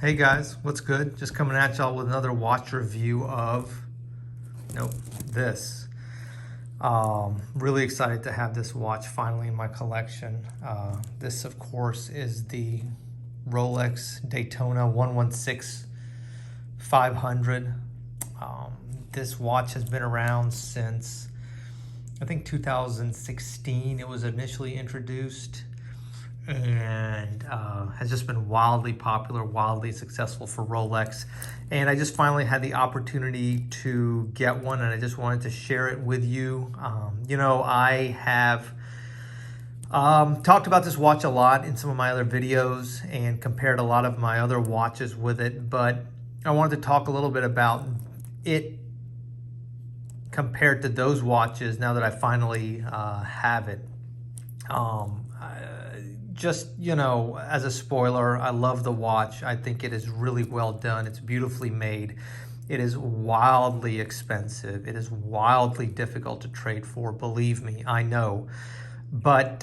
Hey guys, what's good? Just coming at y'all with another watch review of, this. Really excited to have this watch finally in my collection. This, of course, is the Rolex Daytona 116-500. This watch has been around since, I think, 2016. It was initially introduced and has just been wildly popular, wildly successful for Rolex. And I just finally had the opportunity to get one, and I just wanted to share it with you. I have talked about this watch a lot in some of my other videos and compared a lot of my other watches with it, but I wanted to talk a little bit about it compared to those watches now that I finally have it. As a spoiler, I love the watch. I think it is really well done. It's beautifully made. It is wildly expensive. It is wildly difficult to trade for, believe me, I know. But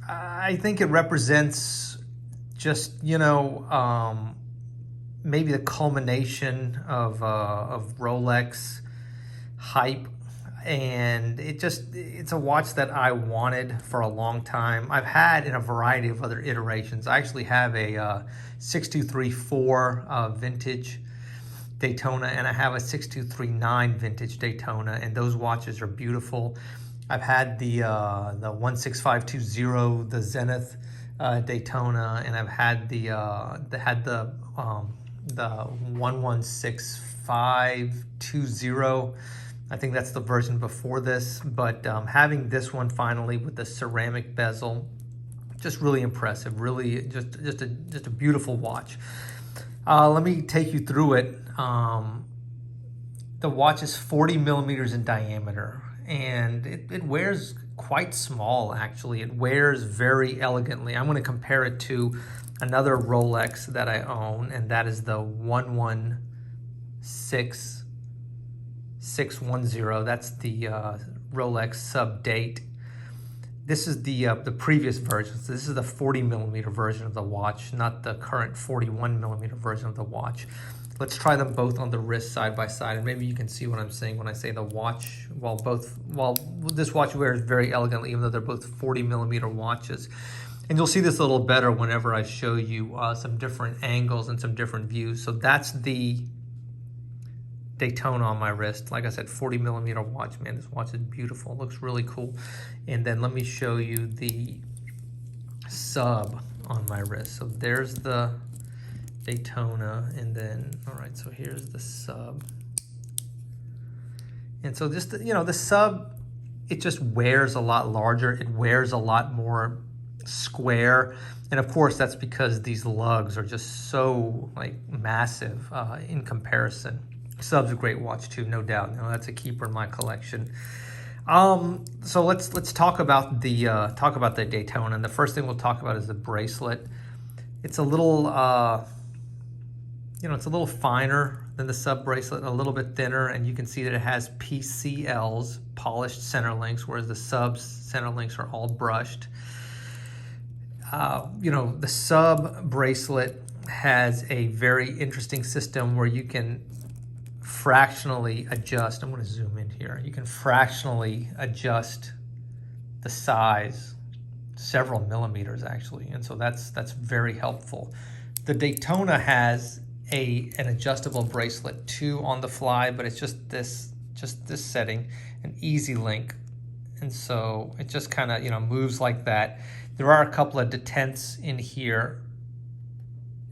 I think it represents just, maybe the culmination of Rolex hype. And it's a watch that I wanted for a long time. I've had in a variety of other iterations. I actually have a 6234 vintage Daytona, and I have a 6239 vintage Daytona, and those watches are beautiful. I've had the 16520, the Zenith Daytona, and I've had the 116-520. I think that's the version before this, but having this one finally with the ceramic bezel, just really impressive. Really, just a beautiful watch. Let me take you through it. The watch is 40 millimeters in diameter, and it wears quite small. Actually, it wears very elegantly. I'm going to compare it to another Rolex that I own, and that is the 116-610. That's the Rolex sub-date. This is the previous version. So this is the 40 millimeter version of the watch, not the current 41 millimeter version of the watch. Let's try them both on the wrist side by side, and maybe you can see what I'm saying when I say the watch. While this watch wears very elegantly, even though they're both 40 millimeter watches. And you'll see this a little better whenever I show you some different angles and some different views. So that's the Daytona on my wrist. Like I said, 40 millimeter watch. Man, this watch is beautiful. It looks really cool. And then let me show you the sub on my wrist. So there's the Daytona, and then, all right, so here's the sub. And so just, the sub, it just wears a lot larger. It wears a lot more square. And of course, that's because these lugs are just so massive in comparison. Sub's a great watch too, no doubt. That's a keeper in my collection. So let's talk about the Daytona. And the first thing we'll talk about is the bracelet. It's a little it's a little finer than the sub bracelet, a little bit thinner, and you can see that it has PCLs, polished center links, whereas the sub's center links are all brushed. The sub bracelet has a very interesting system where you can fractionally adjust. I'm going to zoom in here. You can fractionally adjust the size several millimeters actually, and so that's very helpful. The Daytona has an adjustable bracelet too on the fly, but it's just this setting, an easy link, and so it just kind of moves like that. There are a couple of detents in here,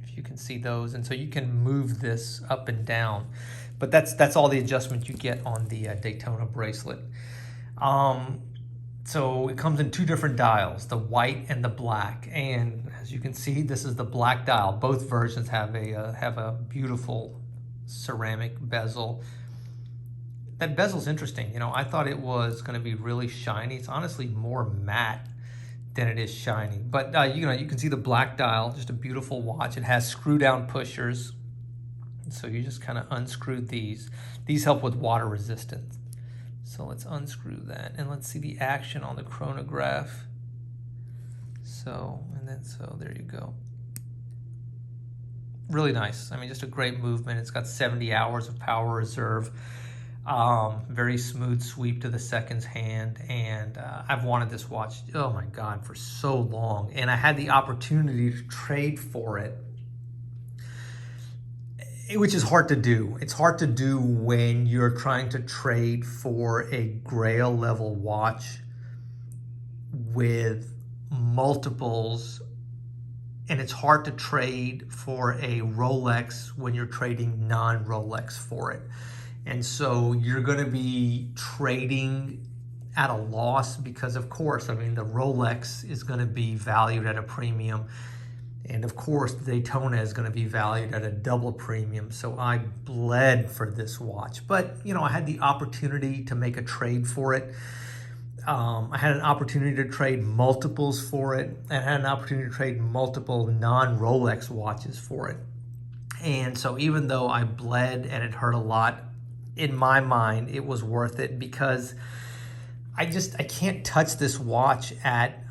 if you can see those, and so you can move this up and down. But that's all the adjustment you get on the Daytona bracelet. So it comes in two different dials, the white and the black. And as you can see, this is the black dial. Both versions have a beautiful ceramic bezel. That bezel's interesting. I thought it was going to be really shiny. It's honestly more matte than it is shiny. But you can see the black dial, just a beautiful watch. It has screw down pushers. So you just kind of unscrew these. These help with water resistance. So let's unscrew that, and let's see the action on the chronograph. So there you go. Really nice. I mean, just a great movement. It's got 70 hours of power reserve. Very smooth sweep to the seconds hand, and I've wanted this watch, oh my God, for so long, and I had the opportunity to trade for it, which is hard to do. It's hard to do when you're trying to trade for a Grail level watch with multiples, and it's hard to trade for a Rolex when you're trading non-Rolex for it. And so you're going to be trading at a loss because, of course, I mean, the Rolex is going to be valued at a premium. And of course, the Daytona is going to be valued at a double premium. So I bled for this watch. But, you know, I had the opportunity to make a trade for it. I had an opportunity to trade multiples for it. And I had an opportunity to trade multiple non-Rolex watches for it. And so even though I bled and it hurt a lot, in my mind, it was worth it because I can't touch this watch at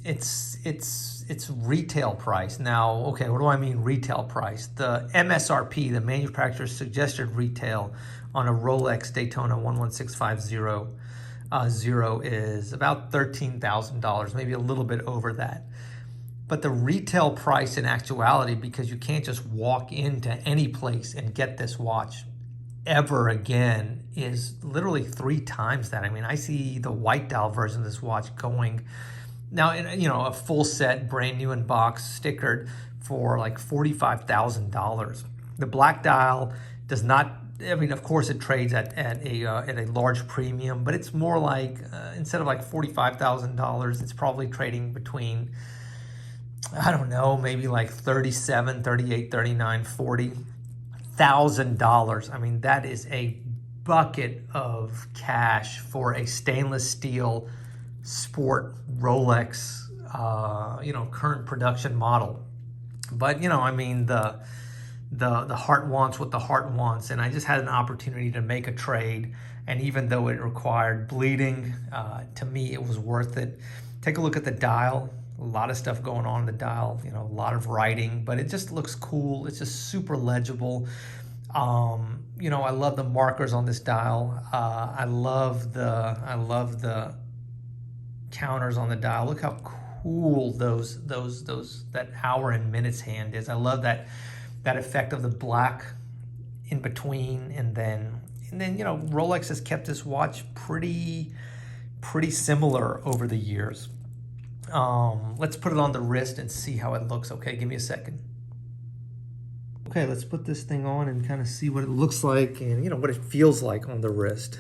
its retail price. Now, okay, what do I mean retail price? The MSRP, the manufacturer's suggested retail on a Rolex Daytona 11650 is about $13,000, maybe a little bit over that. But the retail price in actuality, because you can't just walk into any place and get this watch ever again, is literally 3 times that. I mean, I see the white dial version of this watch going now, you know, a full set, brand new in box, stickered for like $45,000. The black dial does not. I mean, of course, it trades at a large premium, but it's more like instead of like $45,000, it's probably trading between, I don't know, maybe like $37,000, $38,000, $39,000, $40,000. I mean, that is a bucket of cash for a stainless steel sport Rolex, you know, current production model. But, you know, I mean, the heart wants what the heart wants, and I just had an opportunity to make a trade, and even though it required bleeding, to me, it was worth it. Take a look at the dial. A lot of stuff going on in the dial, you know, a lot of writing, but it just looks cool. It's just super legible. You know, I love the markers on this dial. I love the counters on the dial. Look how cool that hour and minutes hand is. I love that effect of the black in between, and then you know, Rolex has kept this watch pretty similar over the years. Let's put it on the wrist and see how it looks. Okay, give me a second. Okay, let's put this thing on and kind of see what it looks like and, you know, what it feels like on the wrist.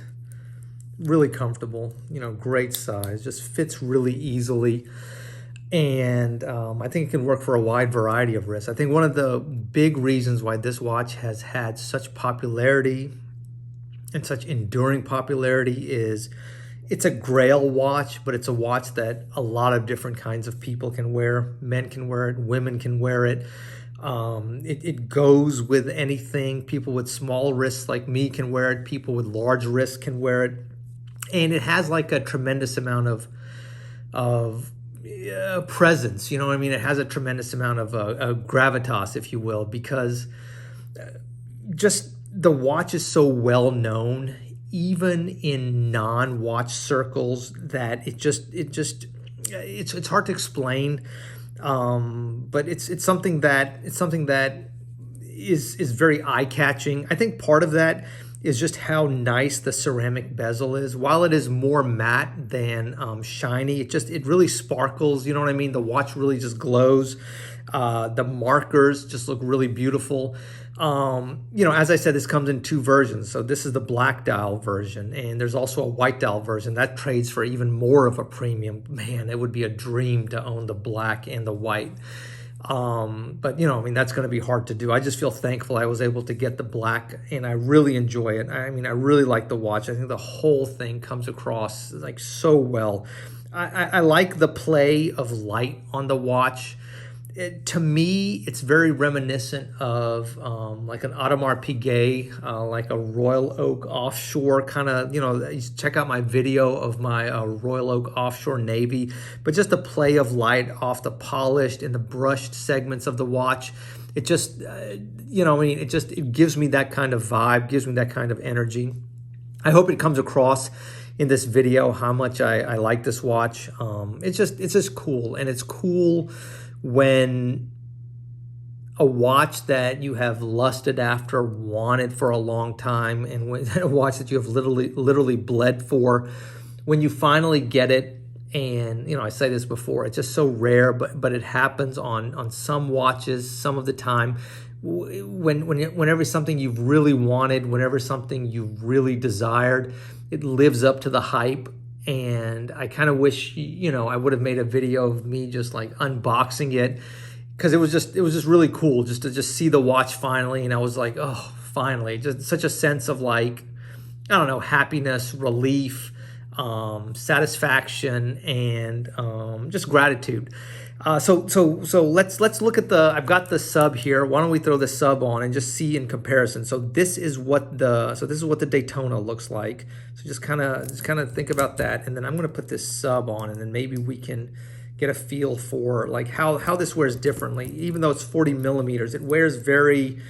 Really comfortable, you know, great size, just fits really easily. And I think it can work for a wide variety of wrists. I think one of the big reasons why this watch has had such popularity and such enduring popularity is it's a Grail watch, but it's a watch that a lot of different kinds of people can wear. Men can wear it, women can wear it. It goes with anything. People with small wrists like me can wear it. People with large wrists can wear it. And it has like a tremendous amount of presence. You know what I mean? It has a tremendous amount of gravitas, if you will, because just the watch is so well known, even in non-watch circles, that it's hard to explain. But it's something that is very eye-catching. I think part of that is just how nice the ceramic bezel is. While it is more matte than shiny, it really sparkles. You know what I mean? The watch really just glows. The markers just look really beautiful. You know, as I said, this comes in 2 versions. So this is the black dial version, and there's also a white dial version that trades for even more of a premium. Man, it would be a dream to own the black and the white. But, you know, I mean, that's going to be hard to do. I just feel thankful I was able to get the black, and I really enjoy it. I mean, I really like the watch. I think the whole thing comes across like so well. I like the play of light on the watch. to me, it's very reminiscent of like an Audemars Piguet, like a Royal Oak offshore kind of, you check out my video of my Royal Oak offshore navy, but just the play of light off the polished and the brushed segments of the watch. It just, it gives me that kind of vibe, gives me that kind of energy. I hope it comes across in this video how much I like this watch. It's just cool, and it's cool when a watch that you have lusted after, wanted for a long time, and when a watch that you have literally bled for, when you finally get it. And I say this before, it's just so rare, but it happens on some watches some of the time. Whenever something you've really wanted, whenever something you've really desired, it lives up to the hype. And I kind of wish, I would have made a video of me just like unboxing it, because it was just really cool just to see the watch finally. And I was like, oh, finally, just such a sense of like, I don't know, happiness, relief, satisfaction, and just gratitude. So let's look at the. I've got the sub here. Why don't we throw the sub on and just see in comparison? So this is what the Daytona looks like. So just kind of think about that, and then I'm going to put this sub on, and then maybe we can get a feel for like how this wears differently. Even though it's 40 millimeters, it wears very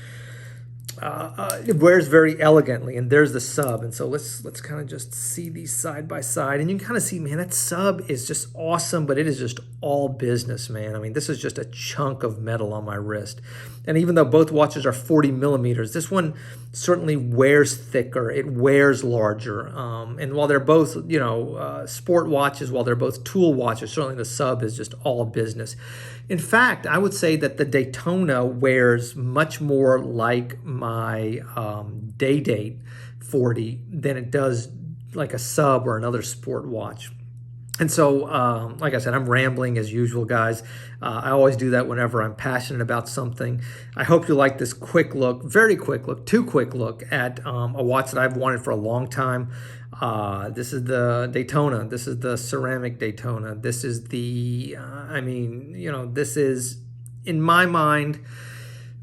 elegantly. And there's the sub, and so let's kind of just see these side by side, and you can kind of see, man, that sub is just awesome, but it is just all business, man. I mean, this is just a chunk of metal on my wrist. And even though both watches are 40 millimeters, this one certainly wears thicker, it wears larger. And while they're both, sport watches, while they're both tool watches, certainly the sub is just all business. In fact, I would say that the Daytona wears much more like my day date 40 than it does like a sub or another sport watch. And so, like I said, I'm rambling as usual, guys. I always do that whenever I'm passionate about something. I hope you like this quick look, very quick look, too quick look at a watch that I've wanted for a long time. This is the Daytona. This is the ceramic Daytona. This is the, this is, in my mind,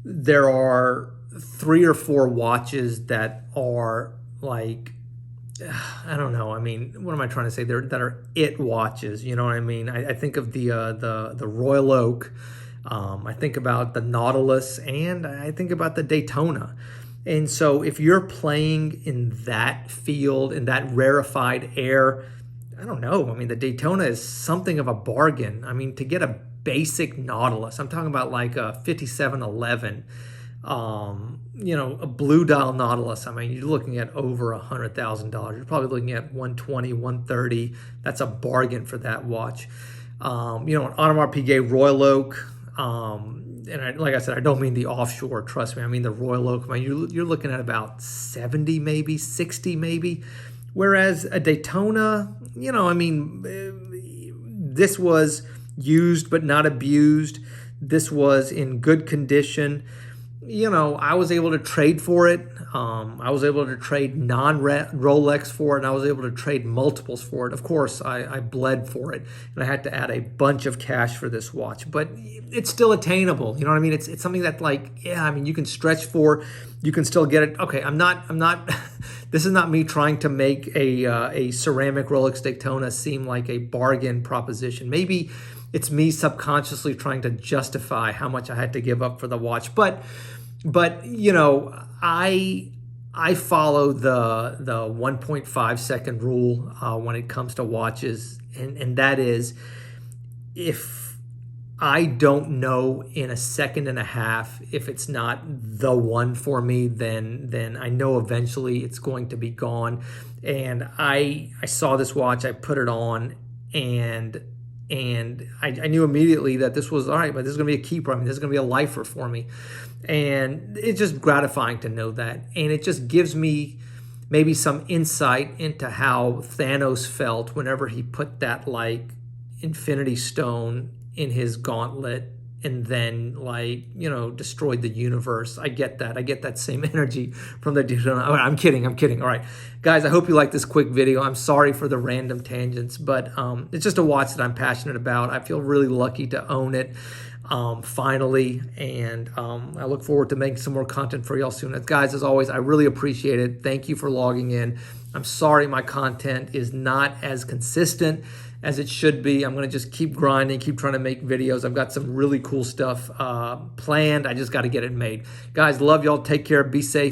there are 3 or 4 watches that are like, I don't know. I mean, what am I trying to say? That are it watches. You know what I mean? I think of the Royal Oak. I think about the Nautilus, and I think about the Daytona. And so if you're playing in that field, in that rarefied air, I don't know. I mean, the Daytona is something of a bargain. I mean, to get a basic Nautilus, I'm talking about like a 5711, a blue dial Nautilus. I mean, you're looking at over $100,000. You're probably looking at 120, 130. That's a bargain for that watch. An Audemars Piguet Royal Oak. Like I said, I don't mean the offshore, trust me. I mean the Royal Oak. I mean, you're looking at about 70, maybe 60, maybe. Whereas a Daytona, this was used but not abused. This was in good condition. I was able to trade for it. I was able to trade non-Rolex for it, and I was able to trade multiples for it. Of course, I bled for it, and I had to add a bunch of cash for this watch, but it's still attainable. You know what I mean? It's something that, like, you can stretch for. You can still get it. Okay, I'm not. This is not me trying to make a ceramic Rolex Daytona seem like a bargain proposition. Maybe it's me subconsciously trying to justify how much I had to give up for the watch. But I follow the 1.5 second rule when it comes to watches, and that is, if I don't know in a second and a half if it's not the one for me, then I know eventually it's going to be gone. And I saw this watch, I put it on, and I knew immediately that this was all right, but this is going to be a keeper. I mean, this is going to be a lifer for me. And it's just gratifying to know that. And it just gives me maybe some insight into how Thanos felt whenever he put that, like, Infinity Stone in his gauntlet and then, like, destroyed the universe. I get that. I get that same energy from the dude. I'm kidding. All right, guys, I hope you like this quick video. I'm sorry for the random tangents, but it's just a watch that I'm passionate about. I feel really lucky to own it. finally, and I look forward to making some more content for y'all soon. Guys, as always, I really appreciate it. Thank you for logging in. I'm sorry my content is not as consistent as it should be. I'm going to just keep grinding, keep trying to make videos. I've got some really cool stuff planned. I just got to get it made. Guys, love y'all. Take care. Be safe.